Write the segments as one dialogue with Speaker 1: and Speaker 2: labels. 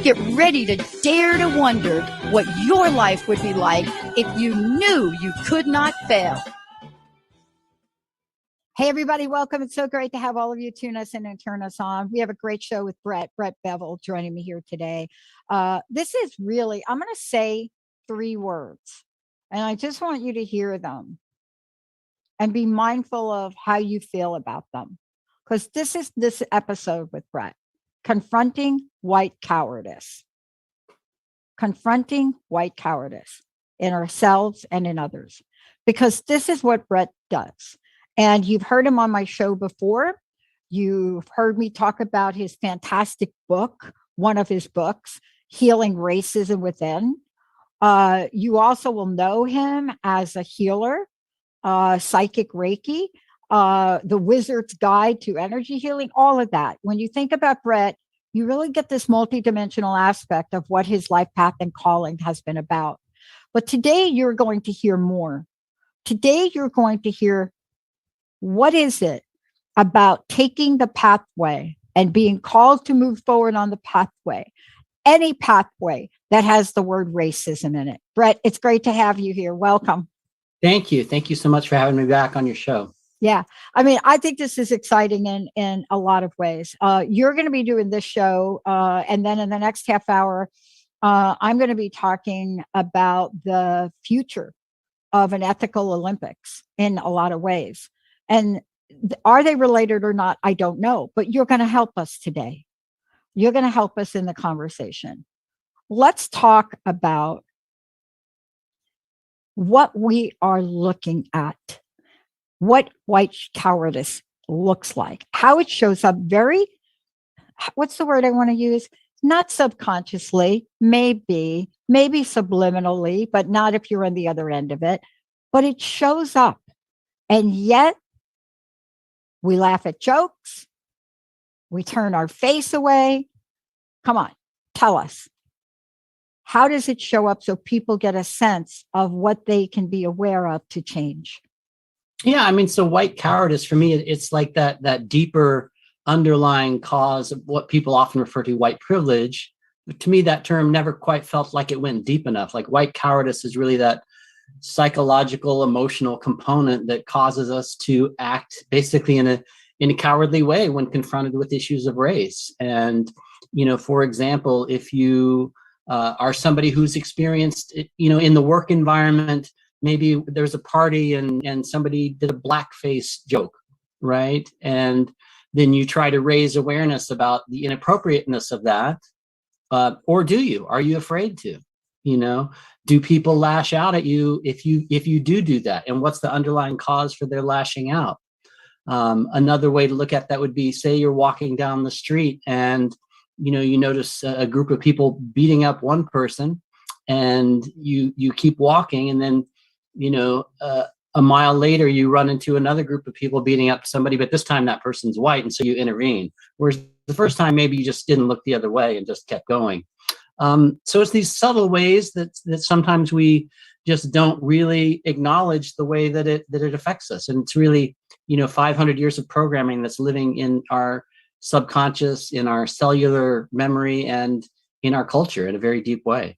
Speaker 1: Get ready to dare to wonder what your life would be like if you knew you could not fail. Hey, everybody, welcome. It's so great to have all of you tune us in and turn us on. We have a great show with Brett Bevell joining me here today. This is really, I'm going to say 3 words, and I just want you to hear them and be mindful of how you feel about them, because this is this episode with Brett. Confronting white cowardice. Confronting white cowardice in ourselves and in others, because this is what Brett does. And you've heard him on my show before. You've heard me talk about his fantastic book, one of his books, Healing Racism Within. You also will know him as a healer, psychic Reiki, the Wizard's Guide to Energy Healing, all of that. When you think about Brett, you really get this multidimensional aspect of what his life path and calling has been about. But today you're going to hear more. Today you're going to hear, what is it about taking the pathway and being called to move forward on the pathway, any pathway that has the word racism in it. Brett, it's great to have you here. Welcome.
Speaker 2: Thank you. Thank you so much for having me back on your show.
Speaker 1: Yeah. I mean, I think this is exciting in a lot of ways. You're going to be doing this show. And then in the next half hour, I'm going to be talking about the future of an ethical Olympics in a lot of ways. And are they related or not? I don't know. But you're going to help us today. You're going to help us in the conversation. Let's talk about what we are looking at. What white cowardice looks like, how it shows up very, what's the word I want to use? Not subconsciously, maybe subliminally, but not if you're on the other end of it. But it shows up. And yet we laugh at jokes. We turn our face away. Come on, tell us. How does it show up so people get a sense of what they can be aware of to change?
Speaker 2: Yeah, I mean, so white cowardice for me, it's like that deeper underlying cause of what people often refer to white privilege. But to me, that term never quite felt like it went deep enough. Like white cowardice is really that psychological, emotional component that causes us to act basically in a cowardly way when confronted with issues of race. And, for example, if you are somebody who's experienced, in the work environment, maybe there's a party and somebody did a blackface joke, right? And then you try to raise awareness about the inappropriateness of that. Or do you? Are you afraid to? Do people lash out at you if you do that? And what's the underlying cause for their lashing out? Another way to look at that would be, say you're walking down the street and you notice a group of people beating up one person, and you keep walking, and then a mile later, you run into another group of people beating up somebody, but this time that person's white, and so you intervene. Whereas the first time, maybe you just didn't look the other way and just kept going. So it's these subtle ways that sometimes we just don't really acknowledge the way that it affects us. And it's really, 500 years of programming that's living in our subconscious, in our cellular memory, and in our culture in a very deep way.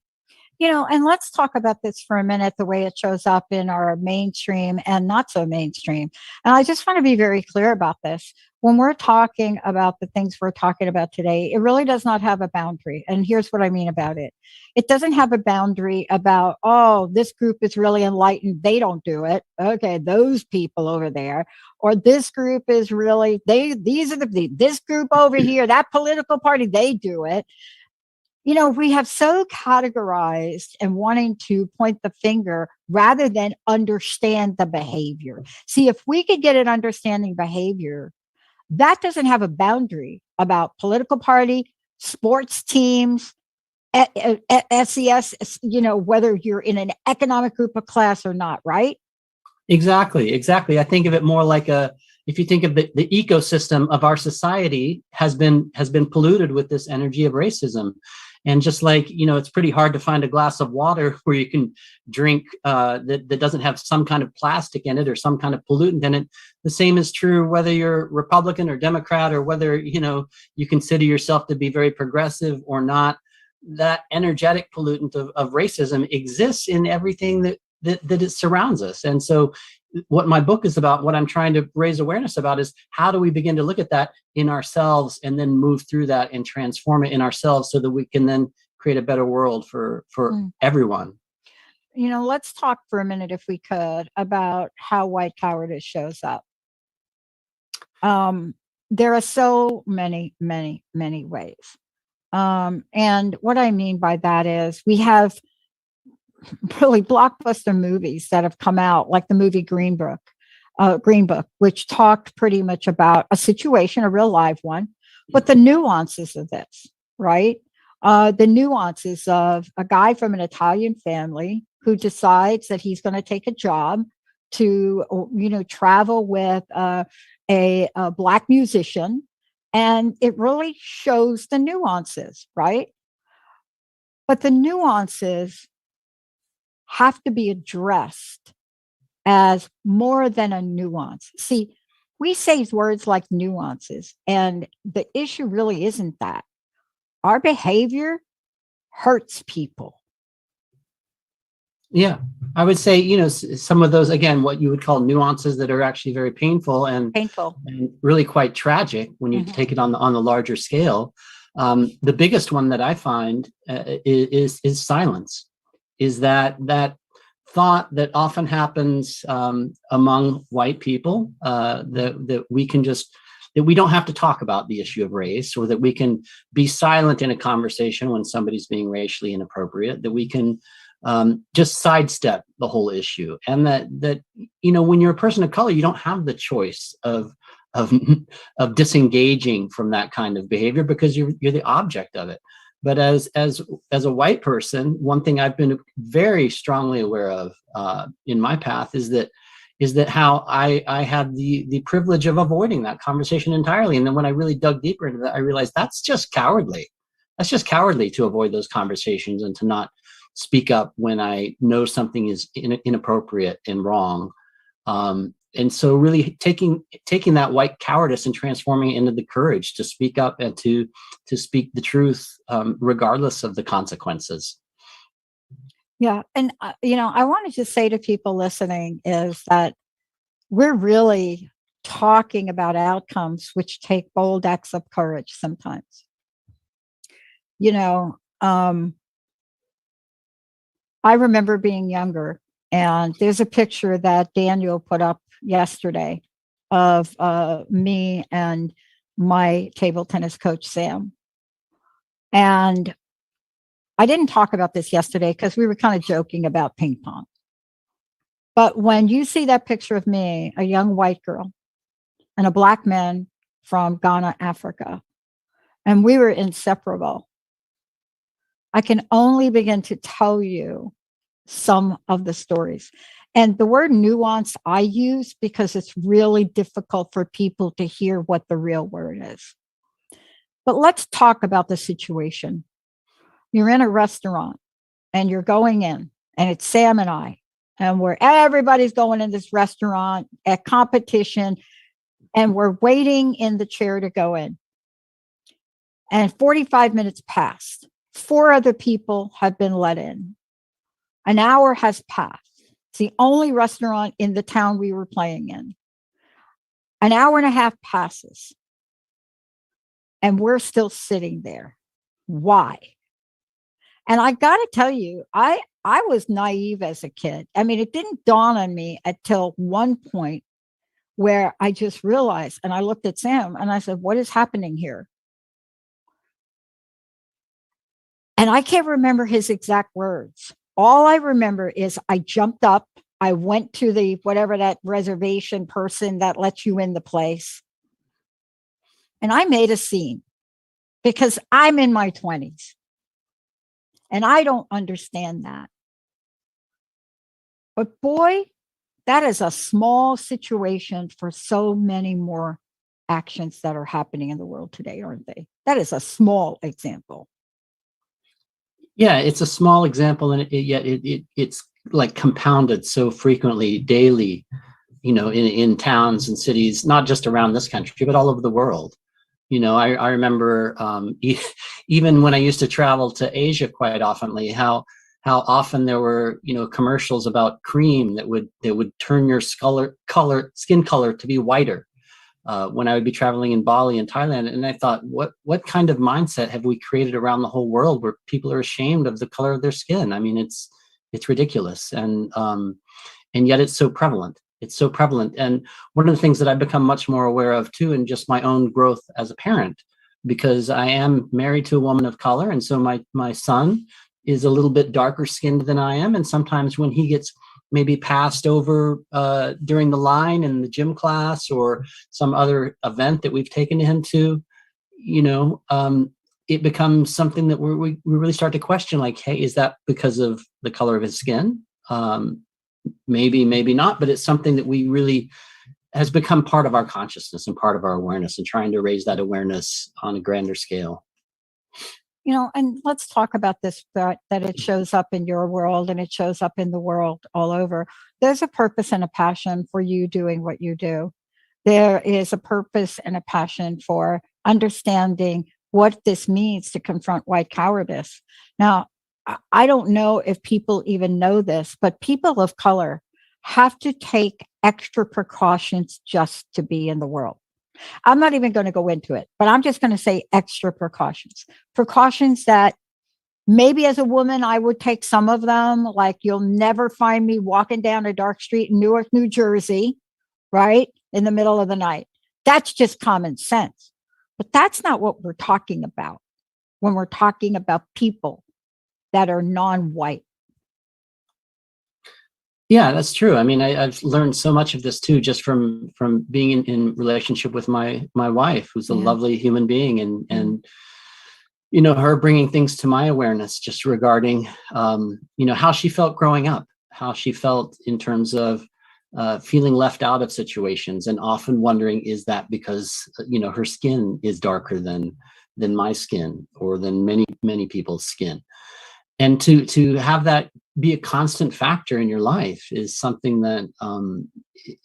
Speaker 1: And let's talk about this for a minute, the way it shows up in our mainstream and not so mainstream. And I just want to be very clear about this. When we're talking about the things we're talking about today, it really does not have a boundary. And here's what I mean about it. It doesn't have a boundary about, oh, this group is really enlightened. They don't do it. Okay, those people over there. Or this group is really, this group over here, that political party, they do it. We have so categorized and wanting to point the finger rather than understand the behavior. See, if we could get at understanding behavior, that doesn't have a boundary about political party, sports teams, SES, whether you're in an economic group of class or not, right?
Speaker 2: Exactly. I think of it more like if you think of the ecosystem of our society has been polluted with this energy of racism. And just like, it's pretty hard to find a glass of water where you can drink that doesn't have some kind of plastic in it or some kind of pollutant in it. The same is true whether you're Republican or Democrat, or whether, you consider yourself to be very progressive or not. that energetic pollutant of racism exists in everything that it surrounds us. And so what my book is about, what I'm trying to raise awareness about, is how do we begin to look at that in ourselves and then move through that and transform it in ourselves so that we can then create a better world for everyone.
Speaker 1: Let's talk for a minute, if we could, about how white cowardice shows up. There are so many, many, many ways. And what I mean by that is we have really blockbuster movies that have come out, like the movie Green Book, which talked pretty much about a situation, a real live one, but the nuances of this, right? The nuances of a guy from an Italian family who decides that he's going to take a job to, travel with a Black musician. And it really shows the nuances, right? But the nuances have to be addressed as more than a nuance. See, we say words like nuances, and the issue really isn't that. Our behavior hurts people.
Speaker 2: Yeah, I would say, some of those, again, what you would call nuances that are actually very painful and really quite tragic when you take it on the larger scale. The biggest one that I find is silence. Is that thought that often happens among white people, that we don't have to talk about the issue of race, or that we can be silent in a conversation when somebody's being racially inappropriate, that we can just sidestep the whole issue. And that when you're a person of color, you don't have the choice of disengaging from that kind of behavior because you're the object of it. But as a white person, one thing I've been very strongly aware of in my path is that how I had the privilege of avoiding that conversation entirely. And then when I really dug deeper into that, I realized that's just cowardly. That's just cowardly to avoid those conversations and to not speak up when I know something is inappropriate and wrong. And so really taking that white cowardice and transforming it into the courage to speak up and to speak the truth, regardless of the consequences.
Speaker 1: Yeah. And, I wanted to say to people listening is that we're really talking about outcomes which take bold acts of courage sometimes. I remember being younger, and there's a picture that Daniel put up yesterday of me and my table tennis coach, Sam. And I didn't talk about this yesterday because we were kind of joking about ping pong. But when you see that picture of me, a young white girl, and a Black man from Ghana, Africa, and we were inseparable, I can only begin to tell you some of the stories. And the word nuance I use because it's really difficult for people to hear what the real word is. But let's talk about the situation. You're in a restaurant and you're going in, and it's Sam and I, and everybody's going in this restaurant at competition, and we're waiting in the chair to go in. And 45 minutes passed. 4 other people have been let in. An hour has passed. It's the only restaurant in the town we were playing in. An hour and a half passes, and we're still sitting there. Why? And I got to tell you, I was naive as a kid. I mean, it didn't dawn on me until one point where I just realized, and I looked at Sam and I said, what is happening here? And I can't remember his exact words. All I remember is I jumped up, I went to the whatever that reservation person that lets you in the place, and I made a scene because I'm in my 20s and I don't understand that. But boy, that is a small situation for so many more actions that are happening in the world today, aren't they? That is a small example.
Speaker 2: Yeah, it's a small example, and yet it's like compounded so frequently, daily, in towns and cities, not just around this country, but all over the world. I remember even when I used to travel to Asia quite oftenly, how often there were, commercials about cream that would turn your skin color to be whiter. When I would be traveling in Bali and Thailand, and I thought, what kind of mindset have we created around the whole world where people are ashamed of the color of their skin? I mean, it's ridiculous, and yet it's so prevalent. It's so prevalent. And one of the things that I've become much more aware of too, in just my own growth as a parent, because I am married to a woman of color, and so my son is a little bit darker skinned than I am, and sometimes when he gets maybe passed over during the line in the gym class or some other event that we've taken him to, it becomes something that we really start to question, like, hey, is that because of the color of his skin? Maybe not, but it's something that we really has become part of our consciousness and part of our awareness, and trying to raise that awareness on a grander scale.
Speaker 1: And let's talk about this, that it shows up in your world and it shows up in the world all over. There's a purpose and a passion for you doing what you do. There is a purpose and a passion for understanding what this means to confront white cowardice. Now, I don't know if people even know this, but people of color have to take extra precautions just to be in the world. I'm not even going to go into it, but I'm just going to say extra precautions that maybe as a woman, I would take some of them. Like, you'll never find me walking down a dark street in Newark, New Jersey, right, in the middle of the night. That's just common sense. But that's not what we're talking about when we're talking about people that are non-white.
Speaker 2: Yeah, that's true. I mean, I've learned so much of this too, just from being in relationship with my wife, who's a lovely human being, and her bringing things to my awareness just regarding how she felt growing up, how she felt in terms of feeling left out of situations, and often wondering, is that because her skin is darker than my skin, or than many people's skin. And to have that be a constant factor in your life is something that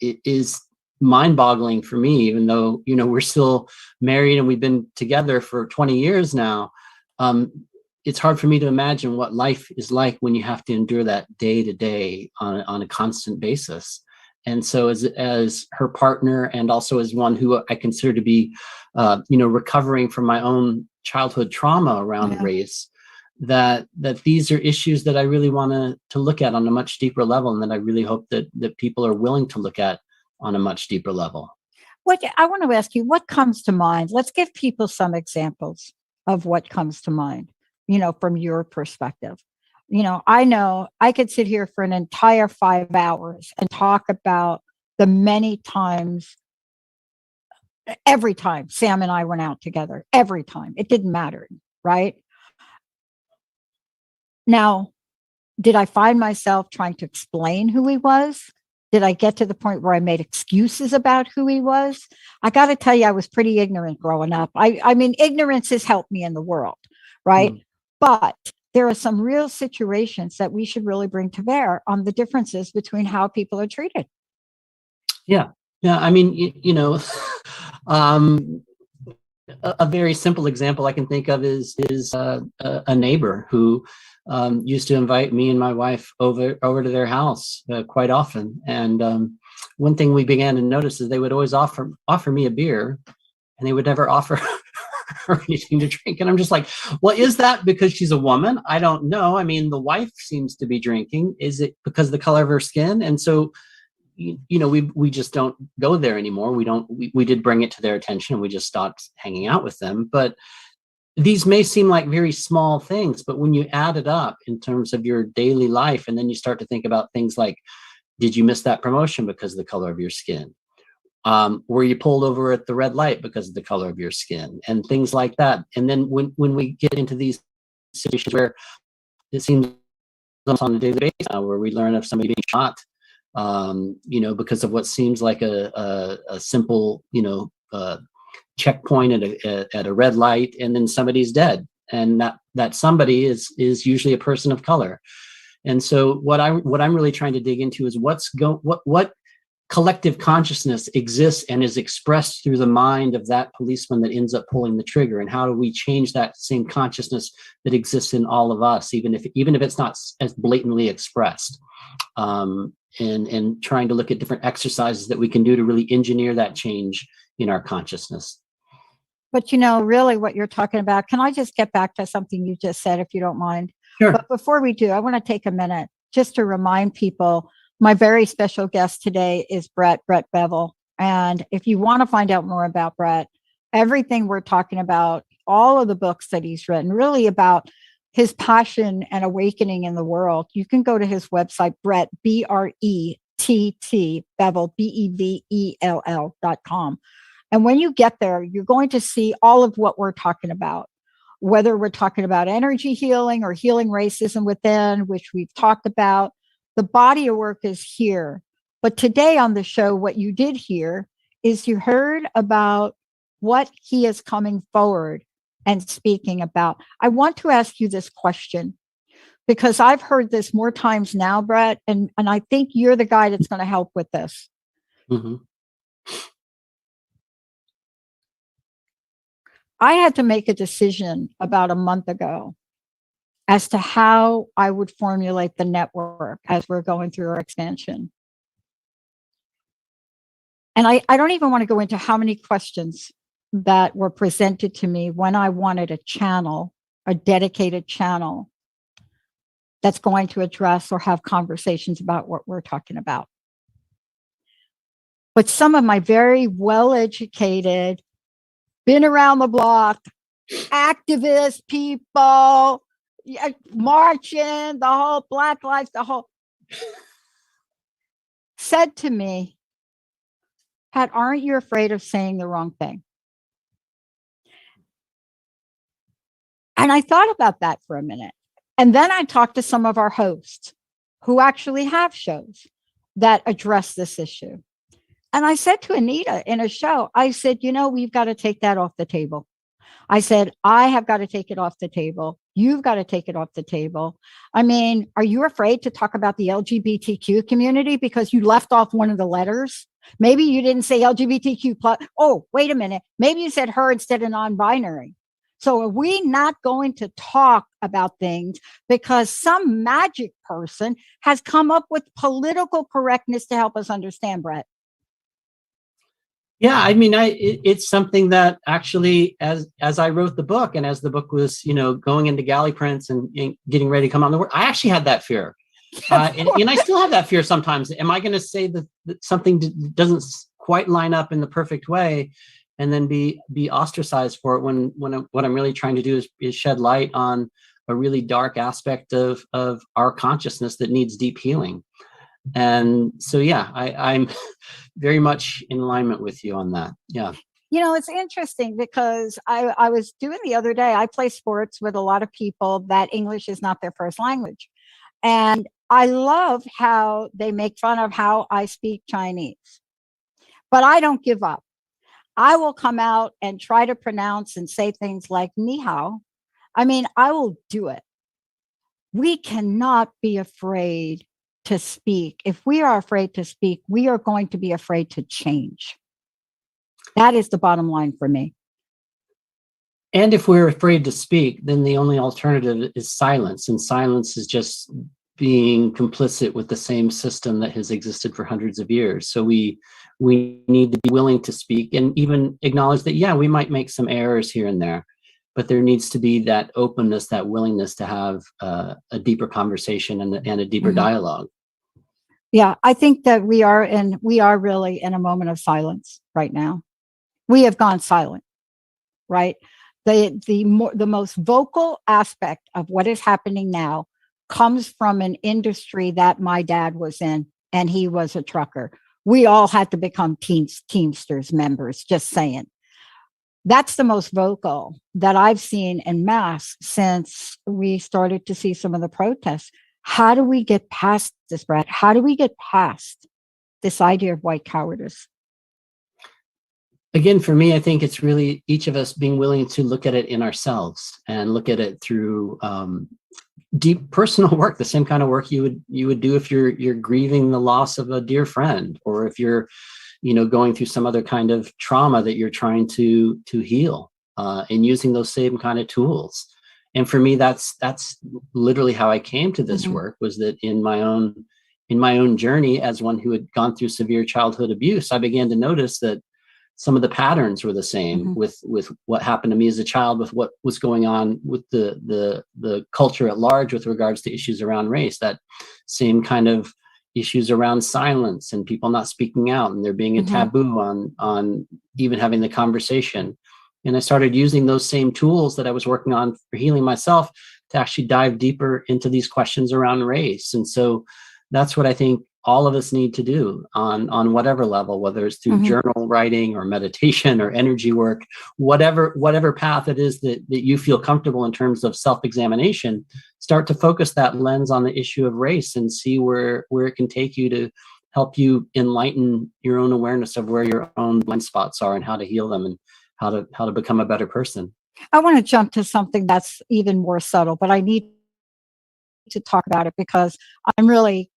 Speaker 2: it is mind-boggling for me, even though we're still married and we've been together for 20 years now. It's hard for me to imagine what life is like when you have to endure that day to day on a constant basis. And so as her partner, and also as one who I consider to be recovering from my own childhood trauma around race, that these are issues that I really want to look at on a much deeper level, and that I really hope that people are willing to look at on a much deeper level.
Speaker 1: What I want to ask you, what comes to mind? Let's give people some examples of what comes to mind, from your perspective. I know I could sit here for an entire 5 hours and talk about the many times, every time Sam and I went out together, every time. It didn't matter, right? Now, did I find myself trying to explain who he was? Did I get to the point where I made excuses about who he was? I got to tell you, I was pretty ignorant growing up. I mean, ignorance has helped me in the world, right? But there are some real situations that we should really bring to bear on the differences between how people are treated.
Speaker 2: Yeah. I mean, a very simple example I can think of is a neighbor who used to invite me and my wife over to their house quite often. And one thing we began to notice is they would always offer me a beer, and they would never offer her anything to drink. And I'm just like, well, is that because she's a woman? I don't know. I mean, the wife seems to be drinking. Is it because of the color of her skin? And so, we just don't go there anymore. We did bring it to their attention, and we just stopped hanging out with them. But these may seem like very small things, but when you add it up in terms of your daily life, and then you start to think about things like, did you miss that promotion because of the color of your skin? Were you pulled over at the red light because of the color of your skin? And things like that. And then when we get into these situations where it seems on a daily basis now, where we learn of somebody being shot, because of what seems like a simple, checkpoint at a red light, and then somebody's dead, and that somebody is usually a person of color. And so what I'm really trying to dig into is what collective consciousness exists and is expressed through the mind of that policeman that ends up pulling the trigger, and how do we change that same consciousness that exists in all of us, even if it's not as blatantly expressed, and trying to look at different exercises that we can do to really engineer that change in our consciousness.
Speaker 1: But you know, really what you're talking about, can I just get back to something you just said, if you don't mind?
Speaker 2: Sure.
Speaker 1: But before we do, I want to take a minute just to remind people, my very special guest today is Brett Bevell. And if you want to find out more about Brett, everything we're talking about, all of the books that he's written, really about his passion and awakening in the world, you can go to his website, Brett, BRETT, Bevell, BEVELL.com. And when you get there, you're going to see all of what we're talking about, whether we're talking about energy healing or healing racism within, which we've talked about. The body of work is here. But today on the show, what you did hear is you heard about what he is coming forward and speaking about. I want to ask you this question, because I've heard this more times now, Brett, and I think you're the guy that's going to help with this.
Speaker 2: Mm-hmm.
Speaker 1: I had to make a decision about a month ago as to how I would formulate the network as we're going through our expansion. And I don't even want to go into how many questions that were presented to me when I wanted a channel, a dedicated channel that's going to address or have conversations about what we're talking about. But some of my very well-educated, been around the block, activist people, marching, the whole Black Lives, the whole, said to me, Pat, aren't you afraid of saying the wrong thing? And I thought about that for a minute. And then I talked to some of our hosts who actually have shows that address this issue. And I said to Anita in a show, I said, you know, we've got to take that off the table. I said, I have got to take it off the table. You've got to take it off the table. I mean, are you afraid to talk about the LGBTQ community because you left off one of the letters? Maybe you didn't say LGBTQ plus. Oh, wait a minute. Maybe you said her instead of non-binary. So are we not going to talk about things because some magic person has come up with political correctness to help us understand, Brett?
Speaker 2: Yeah, I mean, it's something that actually, as I wrote the book and as the book was, going into galley prints and getting ready to come on the world, I actually had that fear. And I still have that fear sometimes. Am I going to say that something doesn't quite line up in the perfect way and then be ostracized for it when what I'm really trying to do is shed light on a really dark aspect of our consciousness that needs deep healing. And so, yeah, I'm very much in alignment with you on that. Yeah.
Speaker 1: It's interesting because I was doing the other day, I play sports with a lot of people that English is not their first language. And I love how they make fun of how I speak Chinese, but I don't give up. I will come out and try to pronounce and say things like ni hao. I mean, I will do it. We cannot be afraid to speak. If we are afraid to speak, we are going to be afraid to change. That is the bottom line for me.
Speaker 2: And if we're afraid to speak, then the only alternative is silence. And silence is just being complicit with the same system that has existed for hundreds of years. So we need to be willing to speak and even acknowledge that, yeah, we might make some errors here and there, but there needs to be that openness, that willingness to have a deeper conversation and a deeper dialogue.
Speaker 1: Yeah, I think that we are really in a moment of silence right now. We have gone silent, right? The most vocal aspect of what is happening now comes from an industry that my dad was in, and he was a trucker. We all had to become Teamsters members, just saying. That's the most vocal that I've seen en masse since we started to see some of the protests. How do we get past this, Brett? How do we get past this idea of white cowardice?
Speaker 2: Again, for me, I think it's really each of us being willing to look at it in ourselves and look at it through deep personal work, the same kind of work you would do if you're grieving the loss of a dear friend, or if you're, going through some other kind of trauma that you're trying to heal, and using those same kind of tools. And for me, that's literally how I came to this work, was that in my own journey as one who had gone through severe childhood abuse, I began to notice that some of the patterns were the same with what happened to me as a child, with what was going on with the culture at large with regards to issues around race, that same kind of issues around silence and people not speaking out, and there being a taboo on even having the conversation. And I started using those same tools that I was working on for healing myself to actually dive deeper into these questions around race. And so that's what I think all of us need to do on whatever level, whether it's through journal writing or meditation or energy work, whatever path it is that you feel comfortable in terms of self-examination. Start to focus that lens on the issue of race and see where it can take you to help you enlighten your own awareness of where your own blind spots are and how to heal them and how to become a better person.
Speaker 1: I want to jump to something that's even more subtle, but I need to talk about it because I'm really,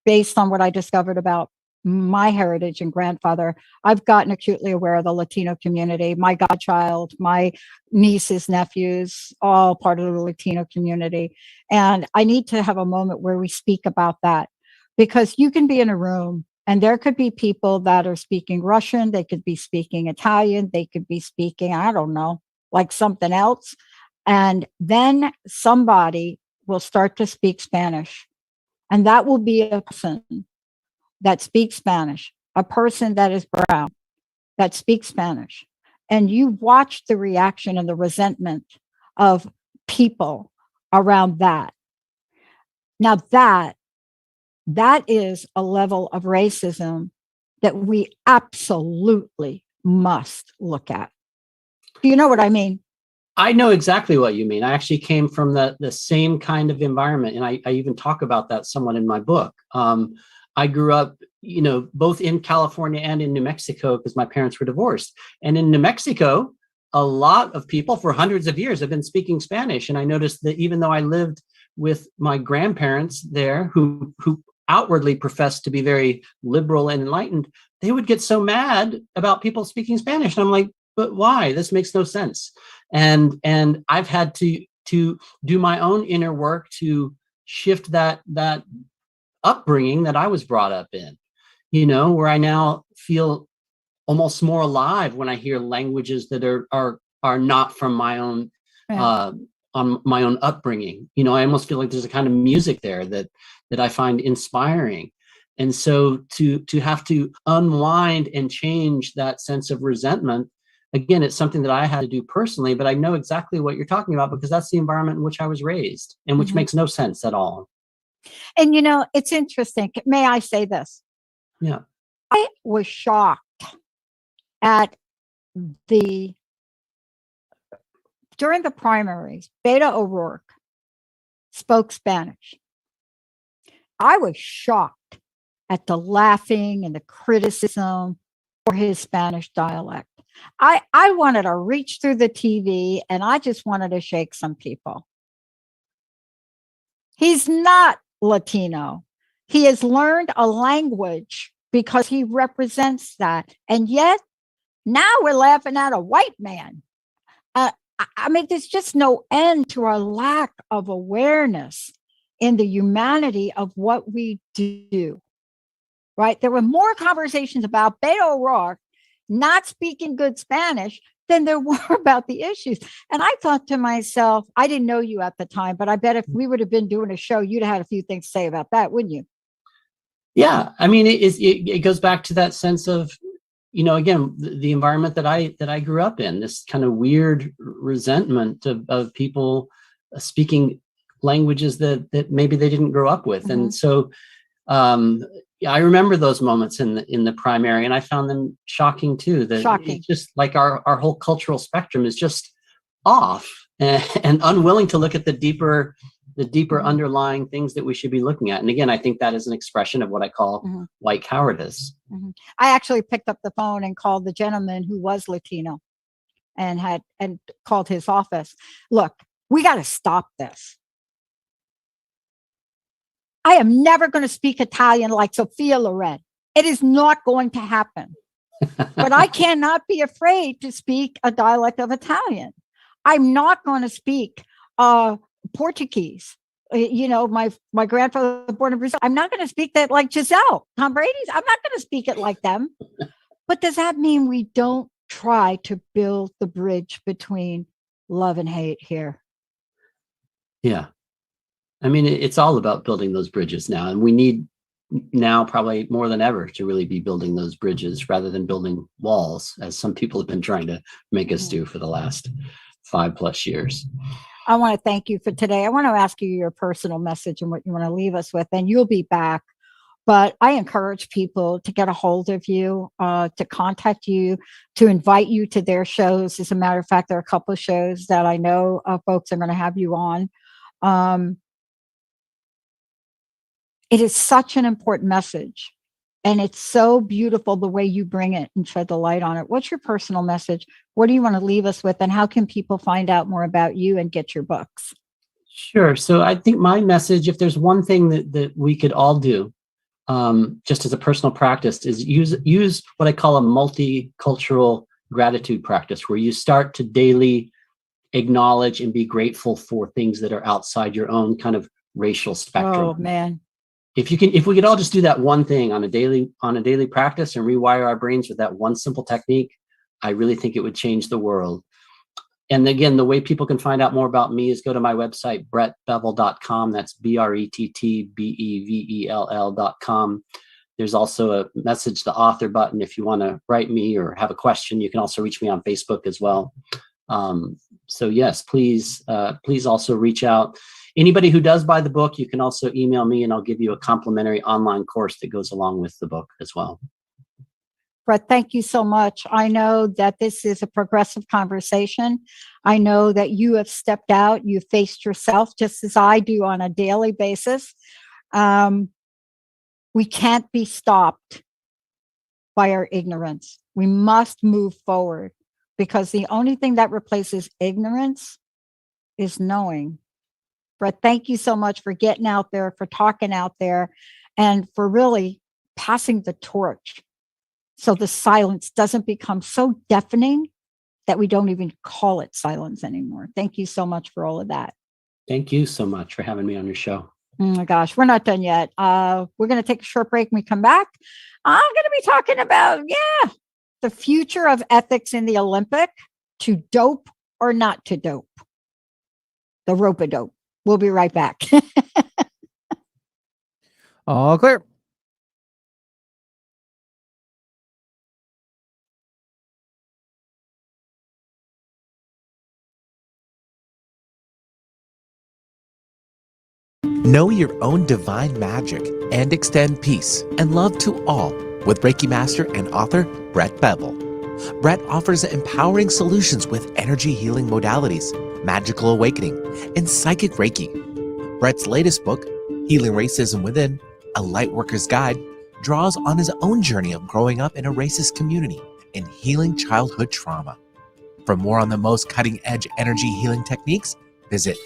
Speaker 1: based on what I discovered about my heritage and grandfather, I've gotten acutely aware of the Latino community. My godchild, my nieces, nephews, all part of the Latino community. And I need to have a moment where we speak about that, because you can be in a room and there could be people that are speaking Russian, they could be speaking Italian, they could be speaking, I don't know, like something else. And then somebody will start to speak Spanish. And that will be a person that speaks Spanish, a person that is brown, that speaks Spanish. And you watch the reaction and the resentment of people around that. Now that is a level of racism that we absolutely must look at. Do you know what I mean?
Speaker 2: I know exactly what you mean. I actually came from the same kind of environment. And I even talk about that somewhat in my book. I grew up, both in California and in New Mexico because my parents were divorced. And in New Mexico, a lot of people for hundreds of years have been speaking Spanish. And I noticed that even though I lived with my grandparents there who outwardly professed to be very liberal and enlightened, they would get so mad about people speaking Spanish. And I'm like, but why? This makes no sense. And I've had to do my own inner work to shift that upbringing that I was brought up in, where I now feel almost more alive when I hear languages that are not from my own on my own upbringing. I almost feel like there's a kind of music there that I find inspiring. And so to have to unwind and change that sense of resentment, again, it's something that I had to do personally, but I know exactly what you're talking about because that's the environment in which I was raised and which makes no sense at all.
Speaker 1: And, it's interesting. May I say this?
Speaker 2: Yeah.
Speaker 1: I was shocked at during the primaries, Beto O'Rourke spoke Spanish. I was shocked at the laughing and the criticism for his Spanish dialect. I wanted to reach through the TV and I just wanted to shake some people. He's not Latino. He has learned a language because he represents that. And yet now we're laughing at a white man. There's just no end to our lack of awareness in the humanity of what we do, right? There were more conversations about Beto O'Rourke not speaking good Spanish than there were about the issues. And I thought to myself, I didn't know you at the time, but I bet if we would have been doing a show, you'd have had a few things to say about that, wouldn't you?
Speaker 2: Yeah. It goes back to that sense of, again, the environment that I grew up in, this kind of weird resentment of people speaking languages that maybe they didn't grow up with. And so I remember those moments in the primary, and I found them shocking too. It's just like our whole cultural spectrum is just off and unwilling to look at the deeper the deeper underlying things that we should be looking at. And again, I think that is an expression of what I call white cowardice.
Speaker 1: I actually picked up the phone and called the gentleman who was Latino and called his office. Look, we got to stop this. I am never going to speak Italian like Sophia Loren. It is not going to happen. But I cannot be afraid to speak a dialect of Italian. I'm not going to speak Portuguese. You know, my grandfather was born in Brazil. I'm not going to speak that like Giselle, Tom Brady's. I'm not going to speak it like them. But does that mean we don't try to build the bridge between love and hate here?
Speaker 2: Yeah. I mean, it's all about building those bridges now. And we need now probably more than ever to really be building those bridges rather than building walls, as some people have been trying to make us do for the last 5+ years.
Speaker 1: I want to thank you for today. I want to ask you your personal message and what you want to leave us with, and you'll be back. But I encourage people to get a hold of you, to contact you, to invite you to their shows. As a matter of fact, there are a couple of shows that I know folks are going to have you on. It is such an important message, and it's so beautiful the way you bring it and shed the light on it. What's your personal message? What do you want to leave us with, and how can people find out more about you and get your books?
Speaker 2: Sure. So I think my message, if there's one thing that we could all do, just as a personal practice, is use what I call a multicultural gratitude practice, where you start to daily acknowledge and be grateful for things that are outside your own kind of racial spectrum.
Speaker 1: Oh man.
Speaker 2: If we could all just do that one thing on a daily practice and rewire our brains with that one simple technique, I really think it would change the world. And again, the way people can find out more about me is go to my website, brettbevell.com. That's BRETTBEVELL.com. There's also a message the author button. If you want to write me or have a question, you can also reach me on Facebook as well. So yes, please also reach out. Anybody who does buy the book, you can also email me and I'll give you a complimentary online course that goes along with the book as well.
Speaker 1: Brett, thank you so much. I know that this is a progressive conversation. I know that you have stepped out, you faced yourself just as I do on a daily basis. We can't be stopped by our ignorance. We must move forward, because the only thing that replaces ignorance is knowing. Brett, thank you so much for getting out there, for talking out there, and for really passing the torch so the silence doesn't become so deafening that we don't even call it silence anymore. Thank you so much for all of that.
Speaker 2: Thank you so much for having me on your show.
Speaker 1: Oh my gosh, we're not done yet. We're going to take a short break. When we come back, I'm going to be talking about, the future of ethics in the Olympic, to dope or not to dope. The rope-a-dope. We'll be right back.
Speaker 3: All clear.
Speaker 4: Know your own divine magic and extend peace and love to all with Reiki Master and author Brett Bevell. Brett offers empowering solutions with energy healing modalities, magical awakening, and psychic Reiki. Brett's latest book, Healing Racism Within, A Lightworker's Guide, draws on his own journey of growing up in a racist community and healing childhood trauma. For more on the most cutting-edge energy healing techniques, visit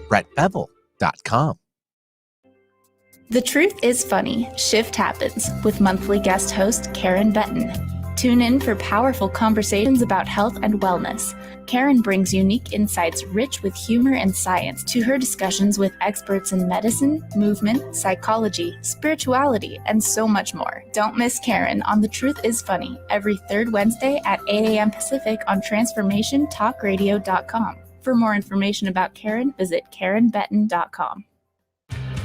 Speaker 4: brettbevell.com.
Speaker 5: The Truth is Funny, Shift Happens with monthly guest host Karen Benton. Tune in for powerful conversations about health and wellness. Karen brings unique insights rich with humor and science to her discussions with experts in medicine, movement, psychology, spirituality, and so much more. Don't miss Karen on The Truth is Funny every third Wednesday at 8 a.m. Pacific on TransformationTalkRadio.com. For more information about Karen, visit KarenBenton.com.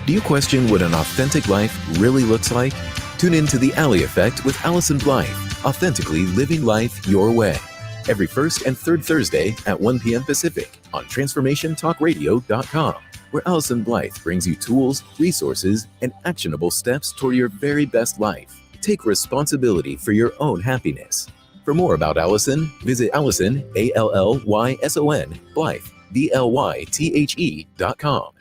Speaker 6: Do you question what an authentic life really looks like? Tune in to The Alley Effect with Allison Blythe, authentically living life your way. Every first and third Thursday at 1 p.m. Pacific on TransformationTalkRadio.com, where Allison Blythe brings you tools, resources, and actionable steps toward your very best life. Take responsibility for your own happiness. For more about Allison, visit Allison, ALLYSON, Blythe, BLYTHE.com.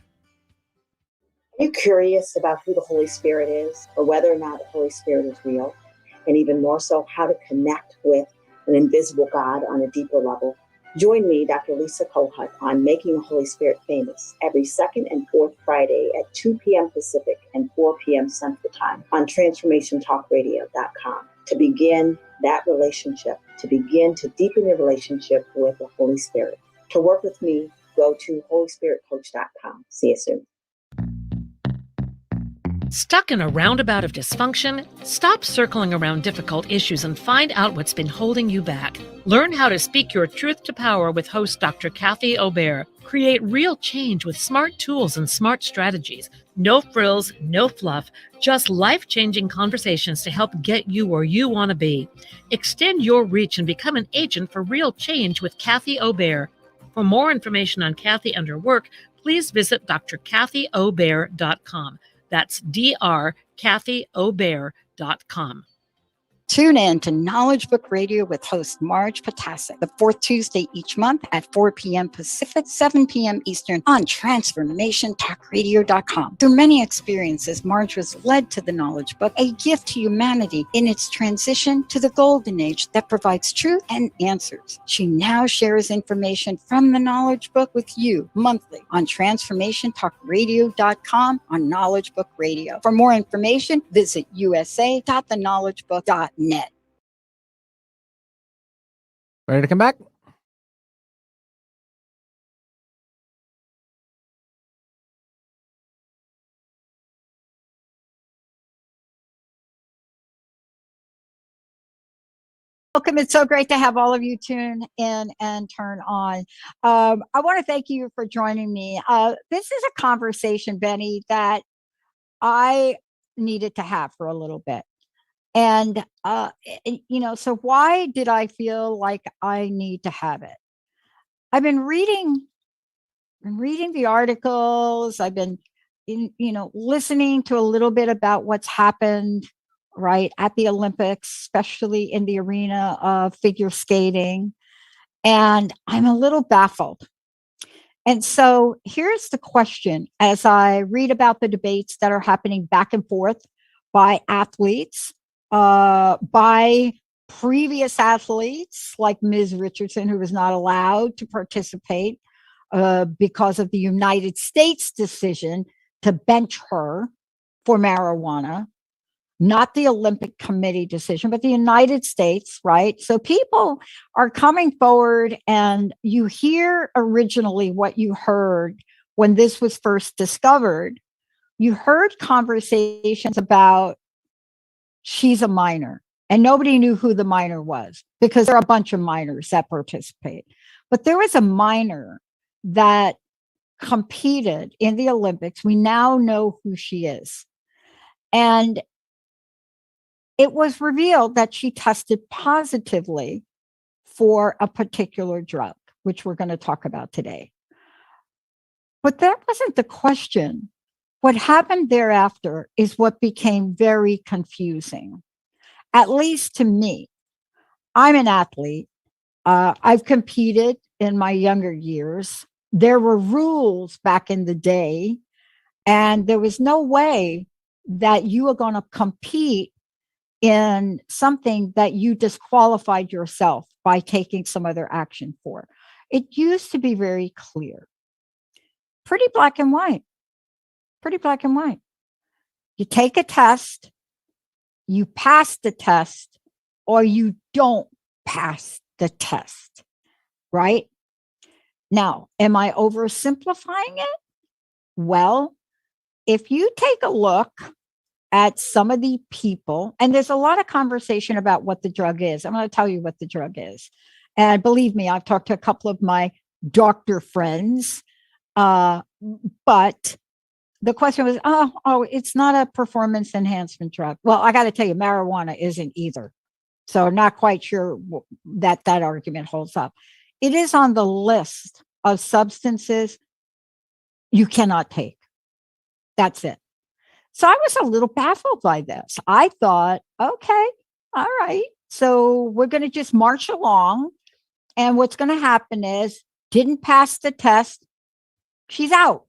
Speaker 3: Are you curious about who the Holy Spirit is, or whether or not the Holy Spirit is real? And even more so, how to connect with an invisible God on a deeper level? Join me, Dr. Lisa Kohut, on Making the Holy Spirit Famous every second and fourth Friday at 2 p.m. Pacific and 4 p.m. Central Time on TransformationTalkRadio.com to begin that relationship, to begin to deepen your relationship with the Holy Spirit. To work with me, go to HolySpiritCoach.com. See you soon.
Speaker 7: Stuck in a roundabout of dysfunction? Stop circling around difficult issues and find out what's been holding you back. Learn how to speak your truth to power with host Dr. Kathy Obear. Create real change with smart tools and smart strategies. No frills, no fluff, just life-changing conversations to help get you where you want to be. Extend your reach and become an agent for real change with Kathy Obear. For more information on Kathy and her work, please visit drkathyobear.com. That's drkathyobear.com.
Speaker 1: Tune in to Knowledge Book Radio with host Marge Potasic, the fourth Tuesday each month at 4 p.m. Pacific, 7 p.m. Eastern on TransformationTalkRadio.com. Through many experiences, Marge was led to the Knowledge Book, a gift to humanity in its transition to the Golden Age that provides truth and answers. She now shares information from the Knowledge Book with you monthly on TransformationTalkRadio.com on Knowledge Book Radio. For more information, visit usa.theknowledgebook.net.
Speaker 8: Ready to come back?
Speaker 1: Welcome. It's so great to have all of you tune in and turn on. I want to thank you for joining me. This is a conversation, Benny, that I needed to have for a little bit. And, so why did I feel like I need to have it? I've been reading the articles. I've been, listening to a little bit about what's happened, right, at the Olympics, especially in the arena of figure skating. And I'm a little baffled. And so here's the question as I read about the debates that are happening back and forth by athletes, by previous athletes like Ms. Richardson, who was not allowed to participate because of the United States decision to bench her for marijuana, not the Olympic Committee decision, but the United States, right? So people are coming forward, and you hear originally what you heard when this was first discovered. You heard conversations about she's a minor, and nobody knew who the minor was because there are a bunch of minors that participate. But there was a minor that competed in the Olympics. We now know who she is. And it was revealed that she tested positively for a particular drug, which we're going to talk about today. But that wasn't the question. What happened thereafter is what became very confusing, at least to me. I'm an athlete. I've competed in my younger years. There were rules back in the day, and there was no way that you were going to compete in something that you disqualified yourself by taking some other action for. It used to be very clear, pretty black and white. You take a test, you pass the test, or you don't pass the test, right? Now, am I oversimplifying it? Well, if you take a look at some of the people, and there's a lot of conversation about what the drug is. I'm going to tell you what the drug is. And believe me, I've talked to a couple of my doctor friends, but the question was, it's not a performance enhancement drug. Well, I got to tell you, marijuana isn't either. So I'm not quite sure that argument holds up. It is on the list of substances you cannot take. That's it. So I was a little baffled by this. I thought, okay, all right. So we're going to just march along. And what's going to happen is, didn't pass the test, she's out.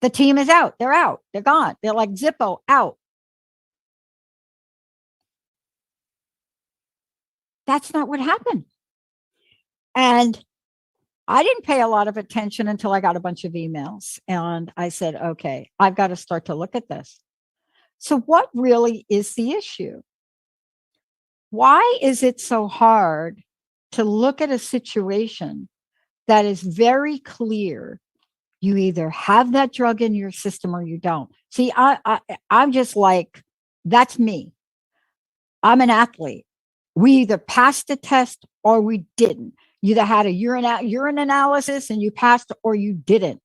Speaker 1: The team is out. They're out. They're gone. They're like Zippo out. That's not what happened. And I didn't pay a lot of attention until I got a bunch of emails. And I said, okay, I've got to start to look at this. So what really is the issue? Why is it so hard to look at a situation that is very clear? You either have that drug in your system or you don't. See, I'm just like, that's me. I'm an athlete. We either passed the test or we didn't. You either had a urine analysis and you passed or you didn't.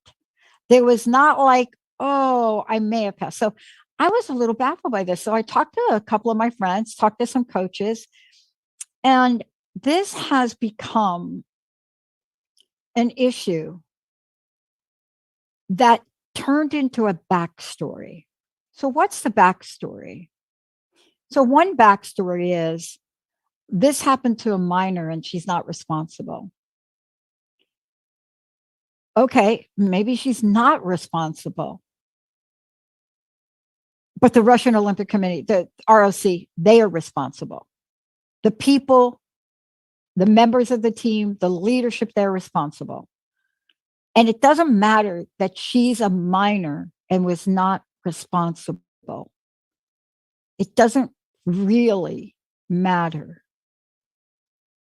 Speaker 1: There was not like, oh, I may have passed. So I was a little baffled by this. So I talked to a couple of my friends, talked to some coaches, and this has become an issue that turned into a backstory. So what's the backstory? So one backstory is this happened to a minor and she's not responsible. Okay, maybe she's not responsible. But the Russian Olympic Committee, the ROC, they are responsible. The people, the members of the team, the leadership, they're responsible. And it doesn't matter that she's a minor and was not responsible. It doesn't really matter.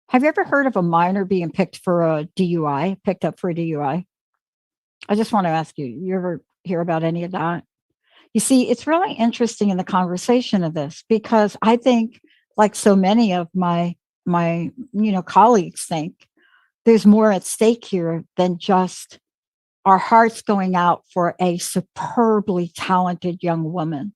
Speaker 1: Have you ever heard of a minor being picked for a DUI, picked up for a DUI? I just want to ask you ever hear about any of that? You see, it's really interesting in the conversation of this, because I think, like so many of my colleagues think, there's more at stake here than just our hearts going out for a superbly talented young woman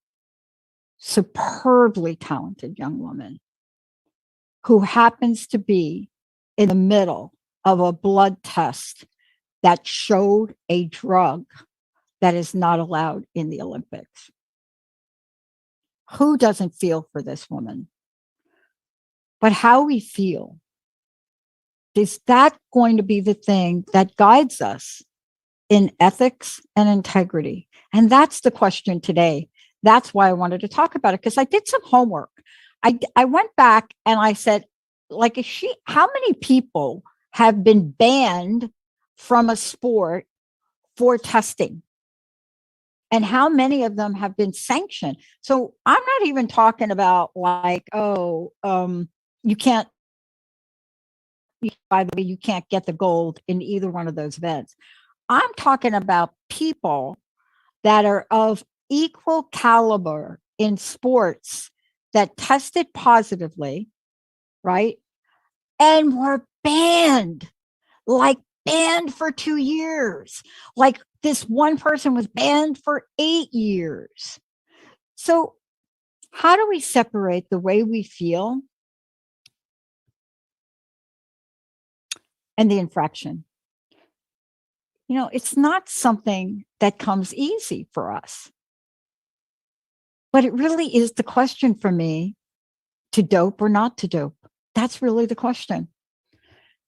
Speaker 1: who happens to be in the middle of a blood test that showed a drug that is not allowed in the Olympics. Who doesn't feel for this woman? But how we feel, is that going to be the thing that guides us in ethics and integrity? And that's the question today. That's why I wanted to talk about it, because I did some homework. I went back and I said, like, how many people have been banned from a sport for testing? And how many of them have been sanctioned? So I'm not even talking about like, you can't, by the way, you can't get the gold in either one of those events. I'm talking about people that are of equal caliber in sports that tested positively, right? And were banned for 2 years. Like this one person was banned for 8 years. So how do we separate the way we feel and the infraction? It's not something that comes easy for us. But it really is the question for me, to dope or not to dope. That's really the question.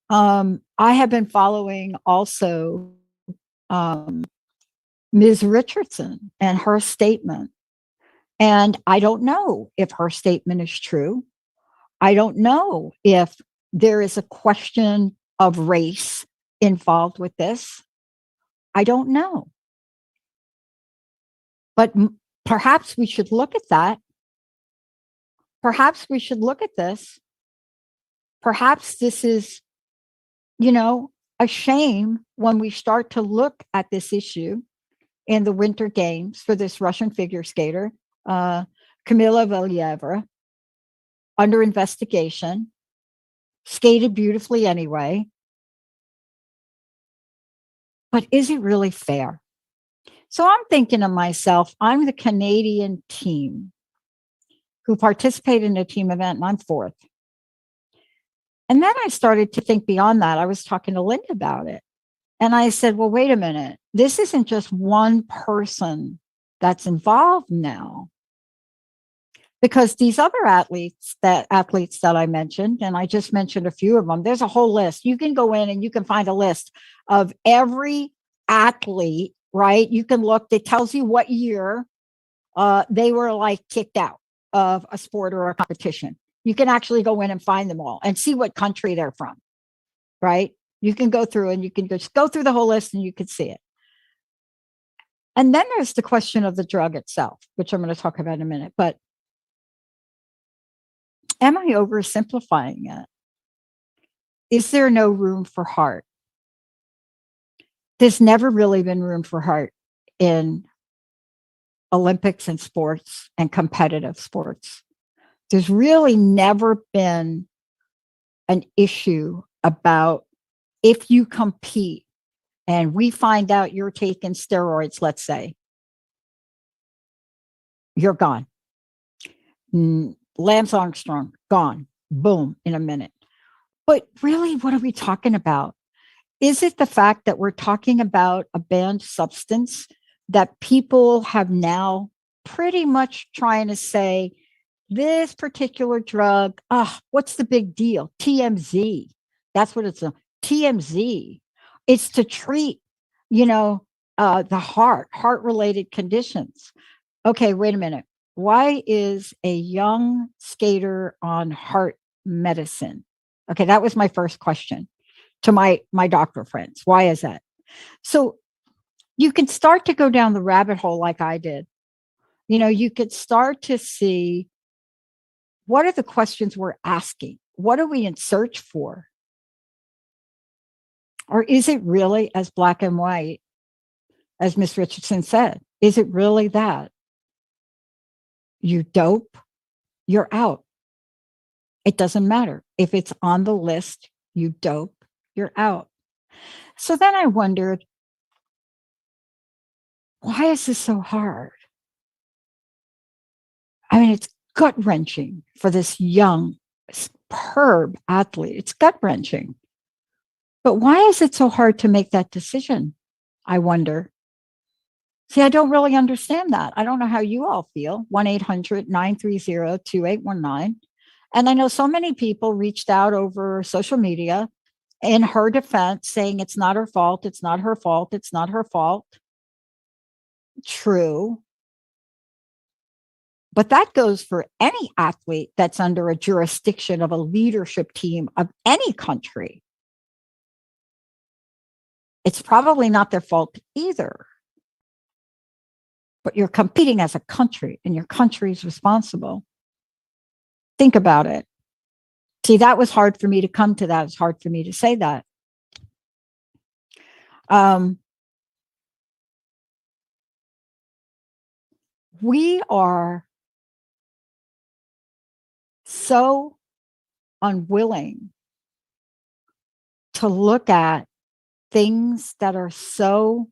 Speaker 1: I have been following also Ms. Richardson and her statement. And I don't know if her statement is true. I don't know if there is a question of race involved with this. I don't know. But perhaps we should look at that. Perhaps we should look at this. Perhaps this is, a shame when we start to look at this issue in the Winter Games for this Russian figure skater, Kamila Valieva, under investigation, skated beautifully anyway. But is it really fair? So I'm thinking to myself, I'm the Canadian team who participated in a team event, and I'm fourth. And then I started to think beyond that. I was talking to Linda about it. And I said, well, wait a minute. This isn't just one person that's involved now. Because these other athletes that I mentioned, and I just mentioned a few of them, there's a whole list. You can go in and you can find a list of every athlete right? You can look, it tells you what year they were like kicked out of a sport or a competition. You can actually go in and find them all and see what country they're from, right? You can go through and you can just go through the whole list and you can see it. And then there's the question of the drug itself, which I'm going to talk about in a minute. But am I oversimplifying it? Is there no room for heart? There's never really been room for heart in Olympics and sports and competitive sports. There's really never been an issue about if you compete and we find out you're taking steroids, let's say, you're gone. Lance Armstrong, gone. Boom, in a minute. But really, what are we talking about? Is it the fact that we're talking about a banned substance that people have now pretty much trying to say, this particular drug, what's the big deal? TMZ. That's what it's a TMZ. It's to treat, the heart-related conditions. Okay, wait a minute. Why is a young skater on heart medicine? Okay, that was my first question to my doctor friends. Why is that? So you can start to go down the rabbit hole like I did. You could start to see, what are the questions we're asking? What are we in search for? Or is it really as black and white as Miss Richardson said? Is it really that? You dope, you're out. It doesn't matter. If it's on the list, you dope, you're out. So then I wondered, why is this so hard? I mean, it's gut-wrenching for this young, superb athlete. It's gut-wrenching. But why is it so hard to make that decision? I wonder. See, I don't really understand that. I don't know how you all feel. 1-800-930-2819. And I know so many people reached out over social media in her defense saying it's not her fault. It's not her fault. It's not her fault. True. But that goes for any athlete that's under a jurisdiction of a leadership team of any country. It's probably not their fault either. But you're competing as a country and your country is responsible. Think about it. See, that was hard for me to come to that. It's hard for me to say that. We are so unwilling to look at things that are so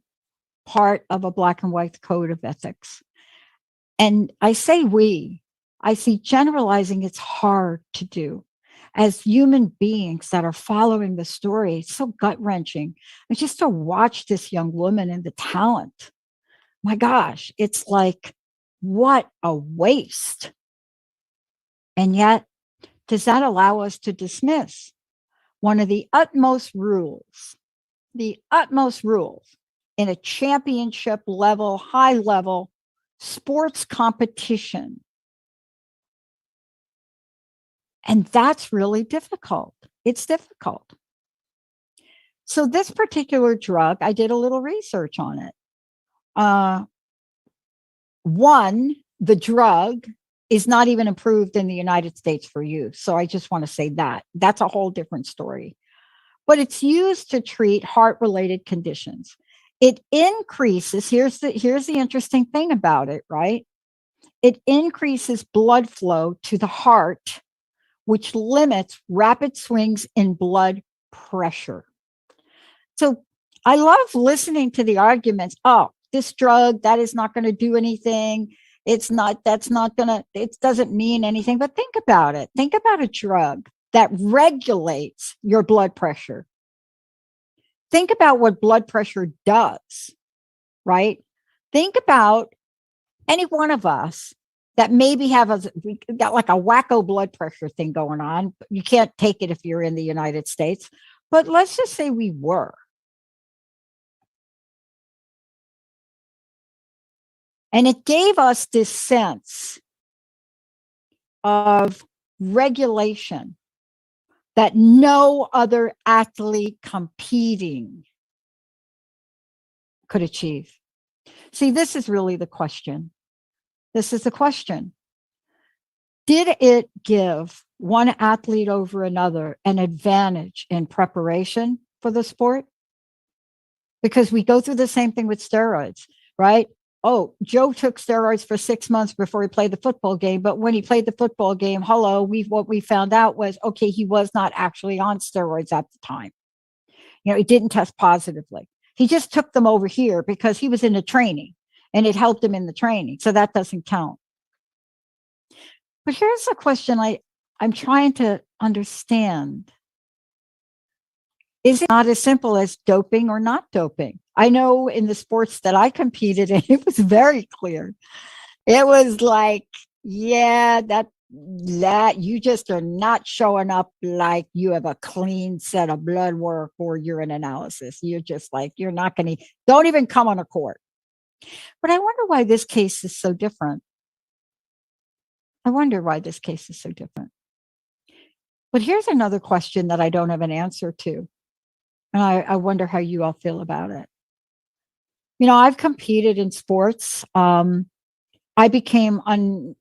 Speaker 1: part of a black and white code of ethics. And I say we, I see generalizing, it's hard to do. As human beings that are following the story, it's so gut-wrenching. And just to watch this young woman and the talent, my gosh, it's like, what a waste. And yet, does that allow us to dismiss one of the utmost rules in a championship level, high level sports competition? And that's really difficult. It's difficult. So this particular drug, I did a little research on it. One, the drug is not even approved in the United States for use. So I just want to say that. That's a whole different story. But it's used to treat heart-related conditions. It increases, here's the interesting thing about it, right? It increases blood flow to the heart, which limits rapid swings in blood pressure. So I love listening to the arguments. Oh, this drug, that is not going to do anything. It doesn't mean anything. But think about it. Think about a drug that regulates your blood pressure. Think about what blood pressure does, right? Think about any one of us that maybe we got like a wacko blood pressure thing going on. You can't take it if you're in the United States, but let's just say we were. And it gave us this sense of regulation that no other athlete competing could achieve. See, this is really the question. This is the question. Did it give one athlete over another an advantage in preparation for the sport? Because we go through the same thing with steroids, right? Oh, Joe took steroids for 6 months before he played the football game. But when he played the football game, what we found out was, okay, he was not actually on steroids at the time. He didn't test positively. He just took them over here because he was in the training and it helped him in the training. So that doesn't count. But here's a question I'm trying to understand. Is it not as simple as doping or not doping? I know in the sports that I competed in, it was very clear. It was like, yeah, that you just are not showing up like you have a clean set of blood work or urine analysis. You're just like, you're not going to, don't even come on a court. But I wonder why this case is so different. But here's another question that I don't have an answer to. And I wonder how you all feel about it. I've competed in sports. I became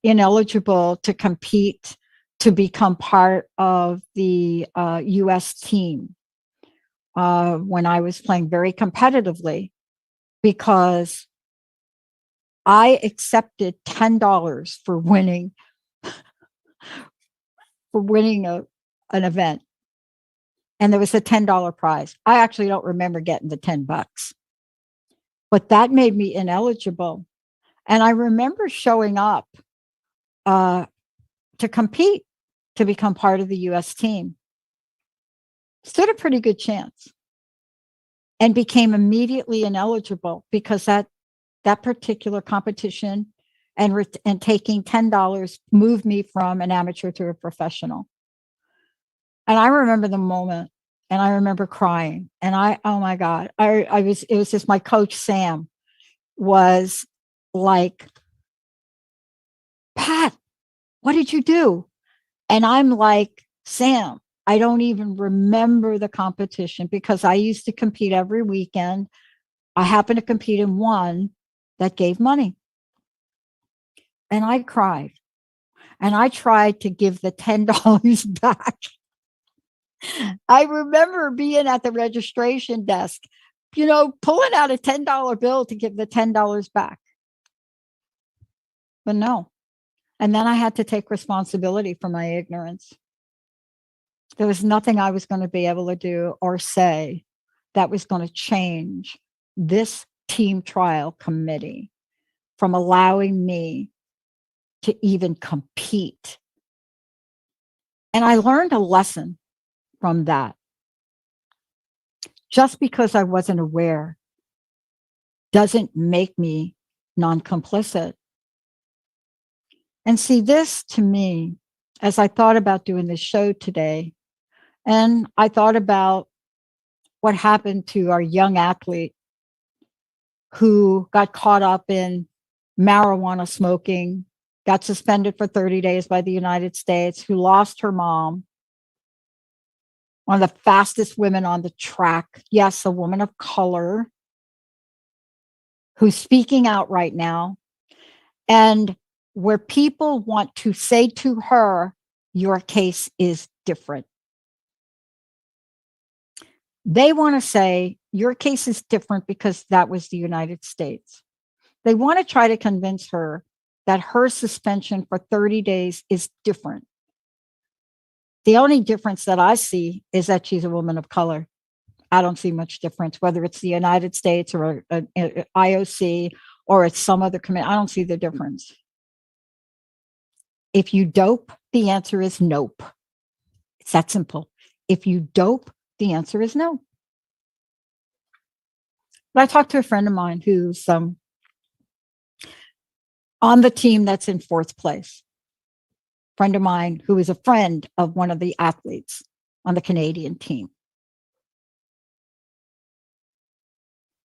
Speaker 1: ineligible to compete to become part of the U.S. team when I was playing very competitively because I accepted $10 for winning an event. And there was a $10 prize. I actually don't remember getting the $10, but that made me ineligible. And I remember showing up to compete to become part of the U.S. team. Stood a pretty good chance and became immediately ineligible because that particular competition and taking $10 moved me from an amateur to a professional. And I remember the moment and I remember crying and oh my God, it was just my coach, Sam, was like, Pat, what did you do? And I'm like, Sam, I don't even remember the competition because I used to compete every weekend. I happened to compete in one that gave money. And I cried and I tried to give the $10 back. I remember being at the registration desk, pulling out a $10 bill to give the $10 back. But no. And then I had to take responsibility for my ignorance. There was nothing I was going to be able to do or say that was going to change this team trial committee from allowing me to even compete. And I learned a lesson from that. Just because I wasn't aware doesn't make me non-complicit. And see, this to me, as I thought about doing this show today, and I thought about what happened to our young athlete who got caught up in marijuana smoking, got suspended for 30 days by the United States, who lost her mom, one of the fastest women on the track. Yes, a woman of color who's speaking out right now. And where people want to say to her, your case is different. They want to say, your case is different because that was the United States. They want to try to convince her that her suspension for 30 days is different. The only difference that I see is that she's a woman of color. I don't see much difference, whether it's the United States or an IOC or it's some other committee. I don't see the difference. If you dope, the answer is nope. It's that simple. If you dope, the answer is no. But I talked to a friend of mine who's on the team that's in 4th place. Friend of mine who is a friend of one of the athletes on the Canadian team.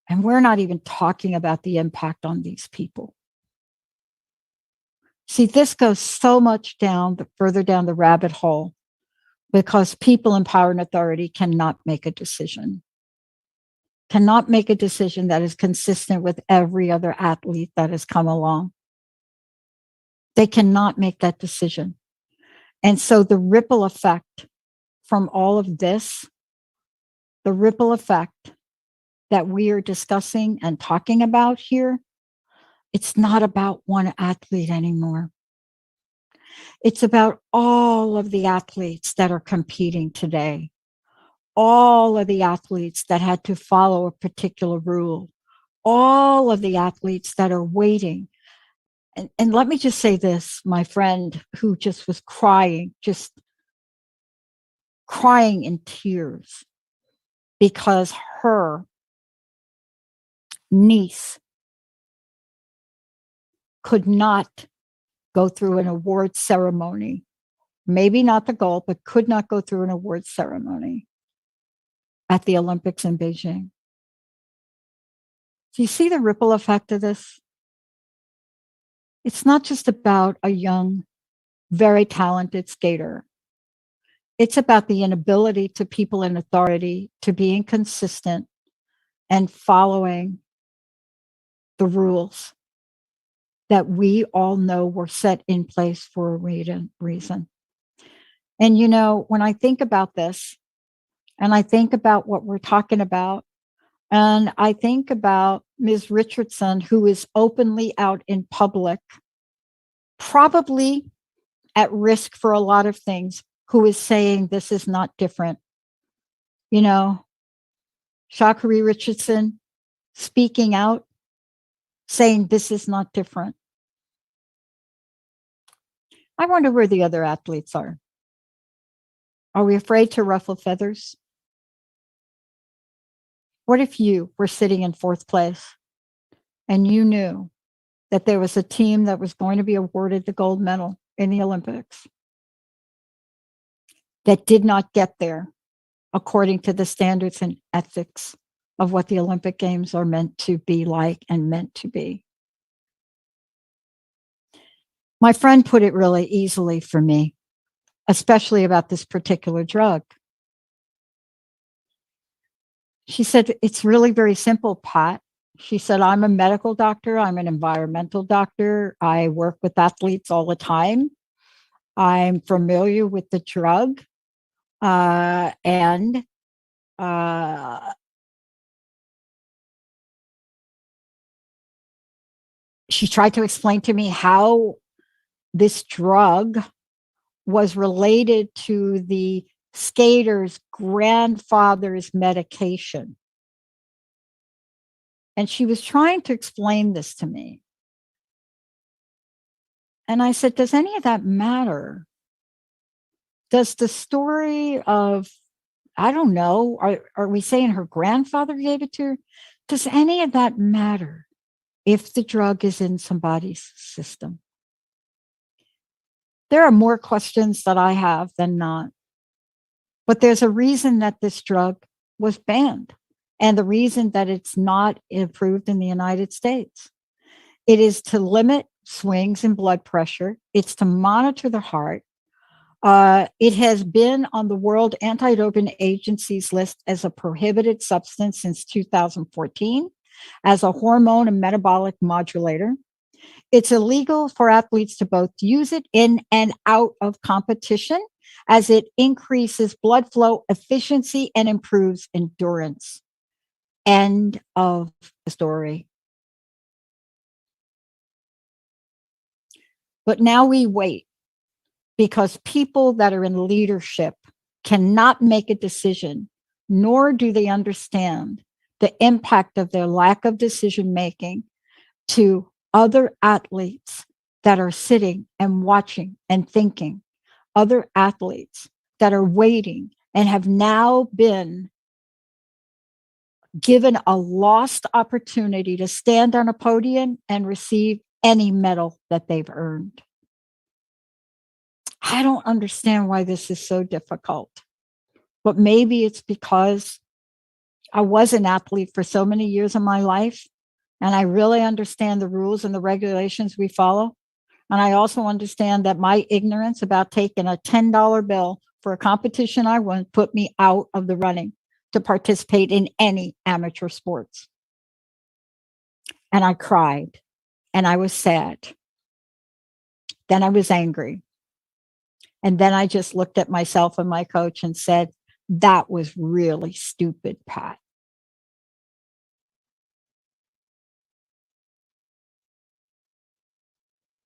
Speaker 1: And we're not even talking about the impact on these people. See, this goes so much further down the rabbit hole because people in power and authority cannot make a decision. Cannot make a decision that is consistent with every other athlete that has come along. They cannot make that decision. And so the ripple effect from all of this, the ripple effect that we are discussing and talking about here, it's not about one athlete anymore. It's about all of the athletes that are competing today, all of the athletes that had to follow a particular rule, all of the athletes that are waiting. And let me just say this, my friend who just was crying in tears because her niece could not go through an award ceremony. Maybe not the goal, but could not go through an award ceremony at the Olympics in Beijing. Do you see the ripple effect of this? It's not just about a young, very talented skater. It's about the inability to people in authority to be inconsistent and following the rules that we all know were set in place for a reason. And, you know, when I think about this, and I think about what we're talking about, and I think about Ms. Richardson, who is openly out in public, probably at risk for a lot of things, who is saying this is not different. You know, Sha'Carri Richardson speaking out, saying this is not different. I wonder where the other athletes are. Are we afraid to ruffle feathers? What if you were sitting in fourth place and you knew that there was a team that was going to be awarded the gold medal in the Olympics that did not get there according to the standards and ethics of what the Olympic Games are meant to be like and meant to be? My friend put it really easily for me, especially about this particular drug. She said, it's really very simple, Pat. She said, I'm a medical doctor. I'm an environmental doctor. I work with athletes all the time. I'm familiar with the drug. And she tried to explain to me how this drug was related to the skater's grandfather's medication. And she was trying to explain this to me. And I said, does any of that matter? Does the story of, I don't know, are we saying her grandfather gave it to her? Does any of that matter if the drug is in somebody's system? There are more questions that I have than not. But there's a reason that this drug was banned, and the reason that it's not approved in the United States. It is to limit swings in blood pressure. It's to monitor the heart. It has been on the World Anti-Doping Agency's list as a prohibited substance since 2014, as a hormone and metabolic modulator. It's illegal for athletes to both use it in and out of competition, as it increases blood flow efficiency and improves endurance. End of the story. But now we wait, because people that are in leadership cannot make a decision, nor do they understand the impact of their lack of decision making to other athletes that are sitting and watching and thinking, other athletes that are waiting and have now been given a lost opportunity to stand on a podium and receive any medal that they've earned. I don't understand why this is so difficult, but maybe it's because I was an athlete for so many years of my life, and I really understand the rules and the regulations we follow. And I also understand that my ignorance about taking a $10 bill for a competition I won put me out of the running to participate in any amateur sports. And I cried and I was sad. Then I was angry. And then I just looked at myself and my coach and said, that was really stupid, Pat.